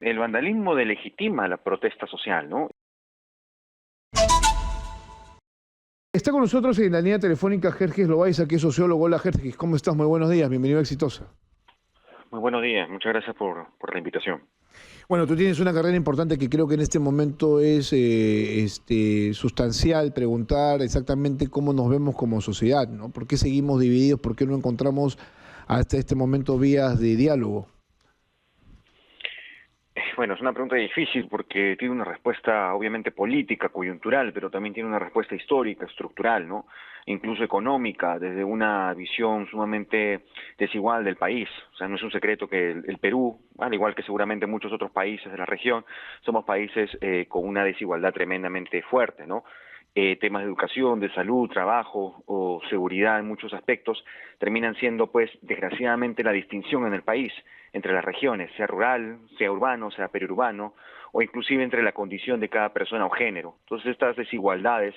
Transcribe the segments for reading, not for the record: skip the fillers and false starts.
El vandalismo delegitima la protesta social, ¿no? Está con nosotros en la línea telefónica Jerjes Loaiza, que es sociólogo. Hola Jerjes, ¿cómo estás? Muy buenos días, bienvenido a Exitosa. Muy buenos días, muchas gracias por la invitación. Bueno, tú tienes una carrera importante que creo que en este momento es sustancial preguntar exactamente cómo nos vemos como sociedad, ¿no? ¿Por qué seguimos divididos? ¿Por qué no encontramos hasta este momento vías de diálogo? Bueno, es una pregunta difícil porque tiene una respuesta obviamente política, coyuntural, pero también tiene una respuesta histórica, estructural, ¿no? Incluso económica, desde una visión sumamente desigual del país. O sea, no es un secreto que el Perú, al igual que seguramente muchos otros países de la región, somos países con una desigualdad tremendamente fuerte, ¿no? Temas de educación, de salud, trabajo o seguridad en muchos aspectos terminan siendo, pues, desgraciadamente la distinción en el país entre las regiones, sea rural, sea urbano, sea periurbano, o inclusive entre la condición de cada persona o género. Entonces estas desigualdades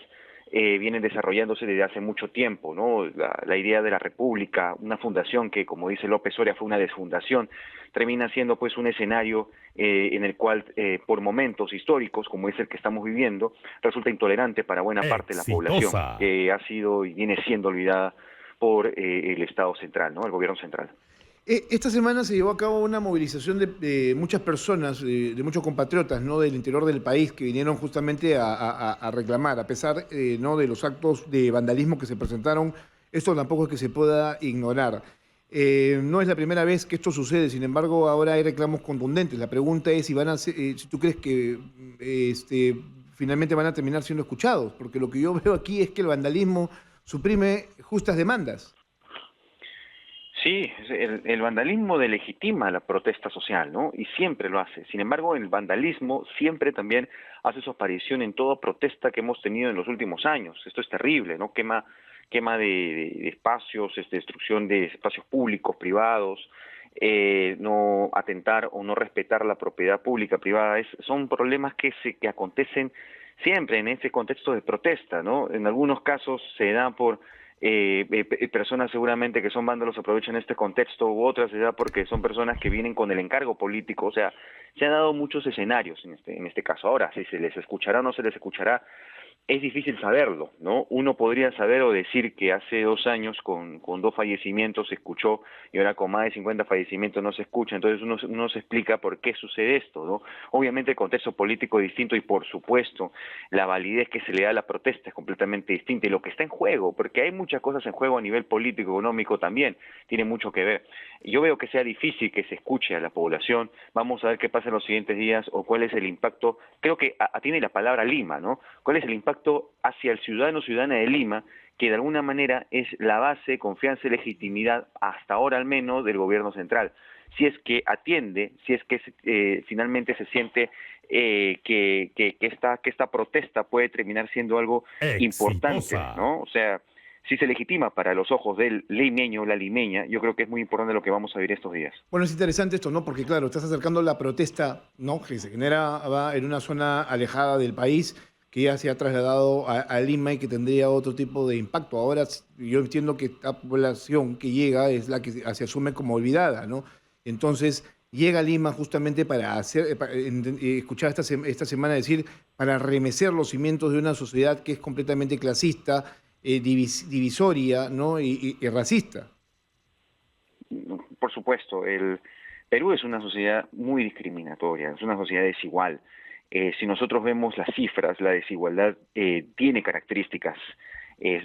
vienen desarrollándose desde hace mucho tiempo, ¿no? La idea de la república, una fundación que, como dice López Soria, fue una desfundación, termina siendo pues un escenario en el cual por momentos históricos, como es el que estamos viviendo, resulta intolerante para buena parte de la población, Exitosa. que ha sido y viene siendo olvidada por el Estado central, ¿no? El gobierno central. Esta semana se llevó a cabo una movilización de muchas personas, de muchos compatriotas, ¿no? Del interior del país que vinieron justamente a reclamar, a pesar, ¿no? de los actos de vandalismo que se presentaron. Esto tampoco es que se pueda ignorar. No es la primera vez que esto sucede, sin embargo, ahora hay reclamos contundentes. La pregunta es si si tú crees que finalmente van a terminar siendo escuchados, porque lo que yo veo aquí es que el vandalismo suprime justas demandas. Sí, el vandalismo delegitima la protesta social, ¿no? Y siempre lo hace. Sin embargo, el vandalismo siempre también hace su aparición en toda protesta que hemos tenido en los últimos años. Esto es terrible, ¿no? Quema de espacios, destrucción de espacios públicos, privados, no atentar o no respetar la propiedad pública, privada. Son problemas que acontecen siempre en ese contexto de protesta, ¿no? En algunos casos se dan por personas seguramente que son vándalos aprovechan este contexto u otras se da porque son personas que vienen con el encargo político, o sea, se han dado muchos escenarios en este caso. Ahora, si se les escuchará o no se les escuchará, es difícil saberlo, ¿no? Uno podría saber o decir que hace 2 años con 2 fallecimientos se escuchó y ahora con más de 50 fallecimientos no se escucha, entonces uno se explica por qué sucede esto, ¿no? Obviamente el contexto político es distinto y por supuesto la validez que se le da a la protesta es completamente distinta y lo que está en juego, porque hay muchas cosas en juego a nivel político, económico también, tiene mucho que ver. Yo veo que sea difícil que se escuche a la población, vamos a ver qué pasa en los siguientes días o cuál es el impacto, creo que atiende la palabra Lima, ¿no? ¿Cuál es el impacto hacia el ciudadano o ciudadana de Lima, que de alguna manera es la base, confianza y legitimidad, hasta ahora al menos, del gobierno central? Si es que atiende, si es que finalmente se siente que esta protesta puede terminar siendo algo importante, Exitosa. ¿no? O sea, si se legitima para los ojos del limeño o la limeña, yo creo que es muy importante lo que vamos a vivir estos días. Bueno, es interesante esto, ¿no? Porque claro, estás acercando la protesta, ¿no? Que se genera va en una zona alejada del país, que ya se ha trasladado a Lima y que tendría otro tipo de impacto. Ahora yo entiendo que esta población que llega es la que se asume como olvidada, ¿no? Entonces llega a Lima justamente para hacer, escuchar esta semana decir, para remecer los cimientos de una sociedad que es completamente clasista, divisoria, ¿no? Y racista. Por supuesto, el Perú es una sociedad muy discriminatoria, es una sociedad desigual. Si nosotros vemos las cifras, la desigualdad tiene características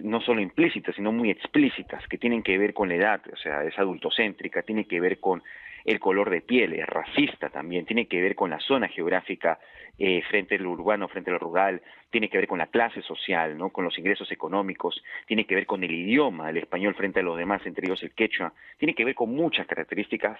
no solo implícitas, sino muy explícitas, que tienen que ver con la edad, o sea, es adultocéntrica, tiene que ver con el color de piel, es racista también, tiene que ver con la zona geográfica frente al urbano, frente al rural, tiene que ver con la clase social, ¿no? Con los ingresos económicos, tiene que ver con el idioma, el español frente a los demás, entre ellos el quechua, tiene que ver con muchas características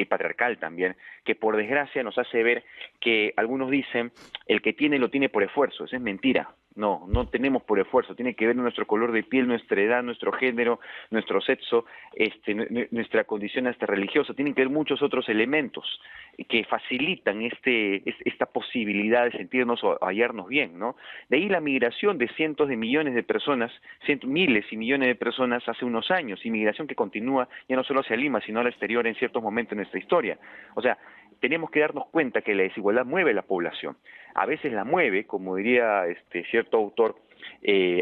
patriarcal también, que por desgracia nos hace ver que algunos dicen el que tiene lo tiene por esfuerzo, eso es mentira. No, no tenemos por esfuerzo, tiene que ver nuestro color de piel, nuestra edad, nuestro género, nuestro sexo, nuestra condición hasta religiosa, tienen que ver muchos otros elementos que facilitan esta posibilidad de sentirnos o hallarnos bien, ¿no? De ahí la migración de cientos de millones de personas, miles y millones de personas hace unos años, inmigración que continúa ya no solo hacia Lima, sino al exterior en ciertos momentos de nuestra historia. O sea, tenemos que darnos cuenta que la desigualdad mueve a la población. A veces la mueve, como diría cierto autor,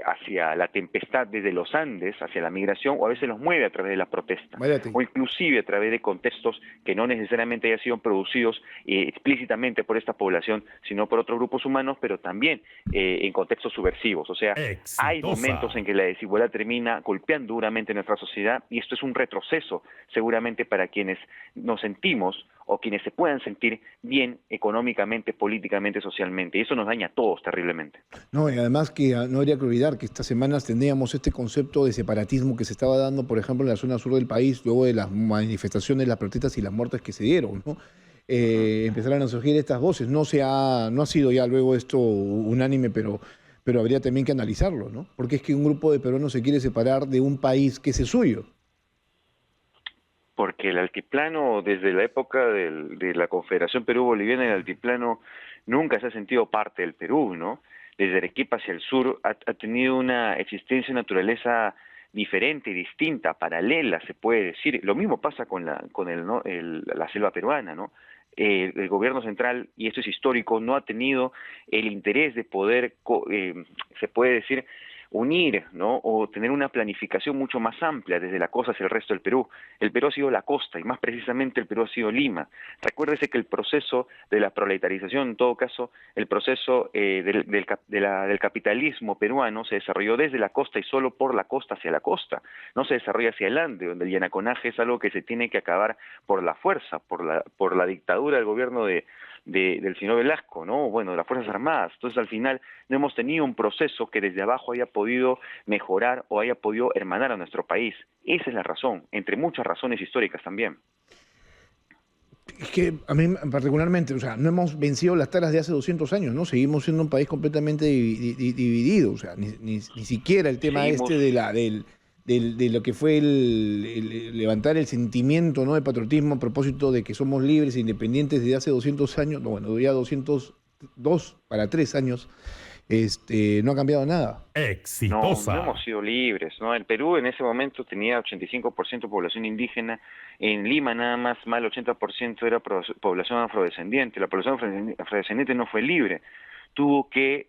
hacia la tempestad desde los Andes, hacia la migración, o a veces los mueve a través de la protesta, Váyate. o inclusive a través de contextos que no necesariamente hayan sido producidos explícitamente por esta población, sino por otros grupos humanos, pero también en contextos subversivos. O sea, hay momentos en que la desigualdad termina golpeando duramente nuestra sociedad, y esto es un retroceso seguramente para quienes nos sentimos o quienes se puedan sentir bien económicamente, políticamente, socialmente. Y eso nos daña a todos terriblemente. No, y además que no habría que olvidar que estas semanas teníamos este concepto de separatismo que se estaba dando, por ejemplo, en la zona sur del país, luego de las manifestaciones, las protestas y las muertes que se dieron, ¿no? Empezaron a surgir estas voces. No ha sido ya luego esto unánime, pero habría también que analizarlo, ¿no? Porque es que un grupo de peruanos se quiere separar de un país que es el suyo. Porque el altiplano, desde la época de la Confederación Perú-Boliviana, el altiplano nunca se ha sentido parte del Perú, ¿no? Desde Arequipa hacia el sur ha tenido una existencia y naturaleza diferente, distinta, paralela, se puede decir. Lo mismo pasa con la selva peruana, ¿no? El gobierno central, y esto es histórico, no ha tenido el interés de poder, se puede decir, unir, ¿no? O tener una planificación mucho más amplia desde la costa hacia el resto del Perú. El Perú ha sido la costa, y más precisamente el Perú ha sido Lima. Recuérdese que el proceso de la proletarización, en todo caso, el proceso del capitalismo peruano se desarrolló desde la costa y solo por la costa hacia la costa. No se desarrolla hacia el Ande, donde el llanaconaje es algo que se tiene que acabar por la fuerza, por la dictadura del gobierno del señor Velasco, ¿no? Bueno, de las Fuerzas Armadas. Entonces, al final, no hemos tenido un proceso que desde abajo haya podido mejorar o haya podido hermanar a nuestro país. Esa es la razón, entre muchas razones históricas también. Es que a mí particularmente, o sea, no hemos vencido las taras de hace 200 años, ¿no? Seguimos siendo un país completamente dividido, o sea, ni siquiera el tema Seguimos. de lo que fue el levantar el sentimiento, ¿no?, de patriotismo a propósito de que somos libres e independientes desde hace 200 años, no, bueno, ya 202 para 3 años, no ha cambiado nada. No, no hemos sido libres, ¿no? El Perú en ese momento tenía 85% de población indígena, en Lima nada más el 80% era población afrodescendiente. La población afrodescendiente no fue libre, tuvo que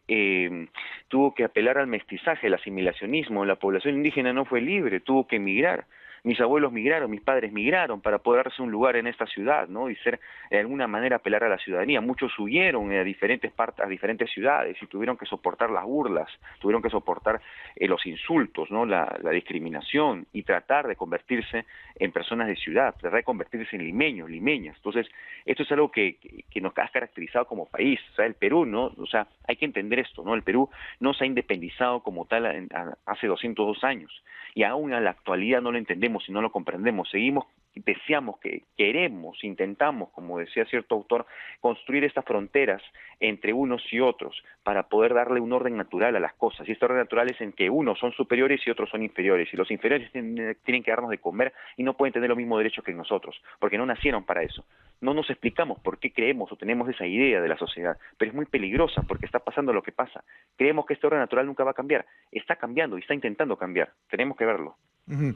apelar al mestizaje, al asimilacionismo. La población indígena no fue libre, tuvo que emigrar. Mis abuelos migraron, mis padres migraron para poder darse un lugar en esta ciudad, ¿no? Y ser, de alguna manera, apelar a la ciudadanía. Muchos huyeron a diferentes partes, a diferentes ciudades, y tuvieron que soportar las burlas, tuvieron que soportar los insultos, ¿no? La discriminación, y tratar de convertirse en personas de ciudad, tratar de convertirse en limeños, limeñas. Entonces, esto es algo que nos ha caracterizado como país. O sea, el Perú, ¿no? O sea, hay que entender esto, ¿no? El Perú no se ha independizado como tal hace 202 años, y aún a la actualidad no lo entendemos y no lo comprendemos. Seguimos, deseamos, queremos, intentamos, como decía cierto autor, construir estas fronteras entre unos y otros para poder darle un orden natural a las cosas. Y este orden natural es en que unos son superiores y otros son inferiores. Y los inferiores tienen que darnos de comer y no pueden tener los mismos derechos que nosotros, porque no nacieron para eso. No nos explicamos por qué creemos o tenemos esa idea de la sociedad, pero es muy peligrosa porque está pasando lo que pasa. Creemos que este orden natural nunca va a cambiar. Está cambiando y está intentando cambiar. Tenemos que verlo. Uh-huh.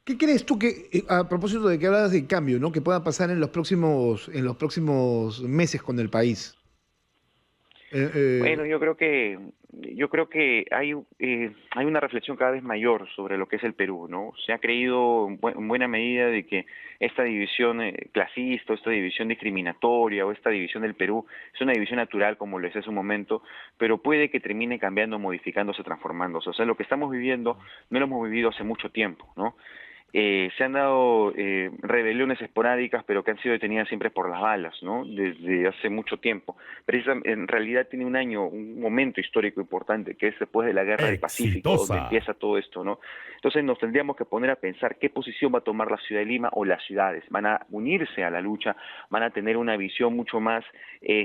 ¿Qué crees tú que, a propósito de que hablas de cambio, ¿no?, que pueda pasar en los próximos meses con el país? Bueno, yo creo que hay una reflexión cada vez mayor sobre lo que es el Perú, ¿no? Se ha creído en buena medida de que esta división clasista, o esta división discriminatoria, o esta división del Perú es una división natural, como lo es en su momento, pero puede que termine cambiando, modificándose, transformándose. O sea, lo que estamos viviendo no lo hemos vivido hace mucho tiempo, ¿no? Se han dado rebeliones esporádicas, pero que han sido detenidas siempre por las balas, ¿no? Desde hace mucho tiempo. Pero en realidad tiene un momento histórico importante, que es después de la Guerra del Pacífico, donde empieza todo esto, ¿no? Entonces nos tendríamos que poner a pensar qué posición va a tomar la ciudad de Lima o las ciudades. ¿Van a unirse a la lucha? ¿Van a tener una visión mucho más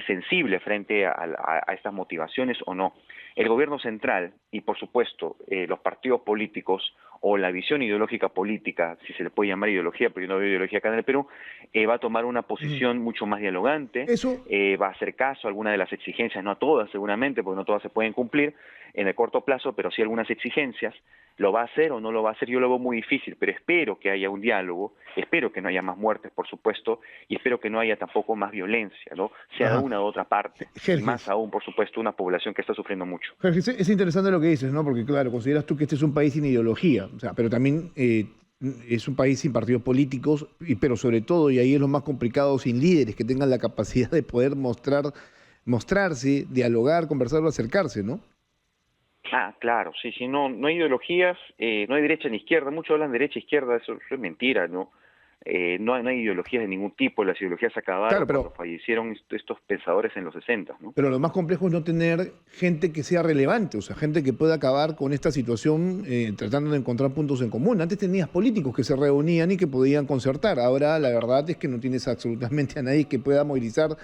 sensible frente a estas motivaciones o no? El gobierno central y, por supuesto, los partidos políticos o la visión ideológica política, si se le puede llamar ideología, porque yo no veo ideología acá en el Perú, va a tomar una posición mucho más dialogante, va a hacer caso a algunas de las exigencias, no a todas seguramente, porque no todas se pueden cumplir en el corto plazo, pero sí algunas exigencias, ¿Lo va a hacer o no lo va a hacer? Yo lo veo muy difícil, pero espero que haya un diálogo, espero que no haya más muertes, por supuesto, y espero que no haya tampoco más violencia, ¿no? Sea de Ajá. una u otra parte, y más Jerjes, aún, por supuesto, una población que está sufriendo mucho. Jerjes, es interesante lo que dices, ¿no? Porque claro, consideras tú que este es un país sin ideología, o sea, pero también es un país sin partidos políticos, pero sobre todo, y ahí es lo más complicado, sin líderes que tengan la capacidad de poder mostrarse, dialogar, conversar o acercarse, ¿no? Ah, claro, sí, sí, no, no hay ideologías, no hay derecha ni izquierda, muchos hablan de derecha e izquierda, eso es mentira, ¿no? No hay ideologías de ningún tipo, las ideologías Claro, acabaron cuando fallecieron estos pensadores en los 60, ¿no? pero lo más complejo es no tener gente que sea relevante, o sea, gente que pueda acabar con esta situación tratando de encontrar puntos en común. Antes tenías políticos que se reunían y que podían concertar. Ahora la verdad es que no tienes absolutamente a nadie que pueda movilizar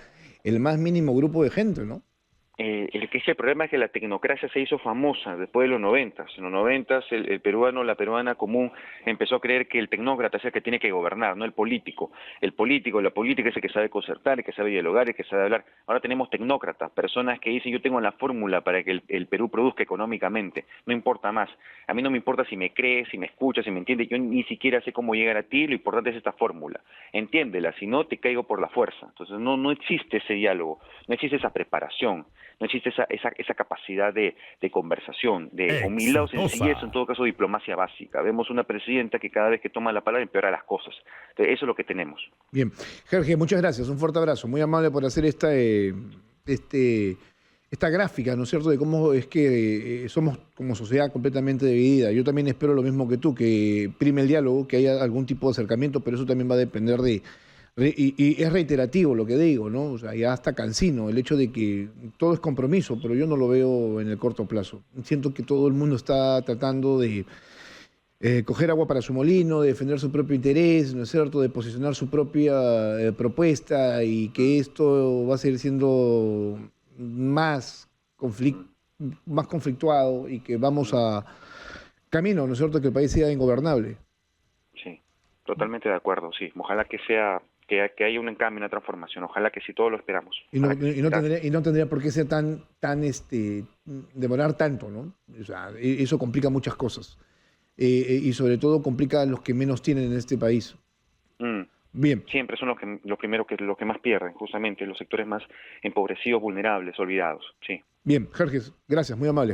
el más mínimo grupo de gente, ¿no? El problema es que la tecnocracia se hizo famosa después de los 90. En los 90 el peruano, la peruana común empezó a creer que el tecnócrata es el que tiene que gobernar, no el político. El político, la política es el que sabe concertar, el que sabe dialogar, el que sabe hablar. Ahora tenemos tecnócratas, personas que dicen yo tengo la fórmula para que el Perú produzca económicamente, no importa más. A mí no me importa si me crees, si me escuchas, si me entiendes, yo ni siquiera sé cómo llegar a ti, lo importante es esta fórmula. Entiéndela, si no te caigo por la fuerza. Entonces no existe ese diálogo, no existe esa preparación. No existe esa capacidad de conversación, de humildad o sencillez, en Exitosa. todo caso diplomacia básica. Vemos una presidenta que cada vez que toma la palabra empeora las cosas. Entonces, eso es lo que tenemos. Bien, Jorge, muchas gracias, un fuerte abrazo, muy amable por hacer esta gráfica, ¿no es cierto?, de cómo es que somos como sociedad completamente dividida. Yo también espero lo mismo que tú, que prime el diálogo, que haya algún tipo de acercamiento, pero eso también va a depender y es reiterativo lo que digo, ¿no? O sea, ya hasta cansino el hecho de que todo es compromiso, pero yo no lo veo en el corto plazo. Siento que todo el mundo está tratando de coger agua para su molino, de defender su propio interés, ¿no es cierto?, de posicionar su propia propuesta y que esto va a seguir siendo más, más conflictuado y que vamos a camino, ¿no es cierto?, que el país sea ingobernable. Sí, totalmente de acuerdo, sí. Ojalá que sea, que haya un cambio, una transformación. Ojalá que sí, todos lo esperamos. Y no, Ojalá que sí. y no tendría por qué ser demorar tanto, ¿no? O sea, eso complica muchas cosas. Y sobre todo complica a los que menos tienen en este país. Mm. Bien, Siempre son los que más pierden, justamente, los sectores más empobrecidos, vulnerables, olvidados. Sí. bien, Jerjes, gracias, muy amable.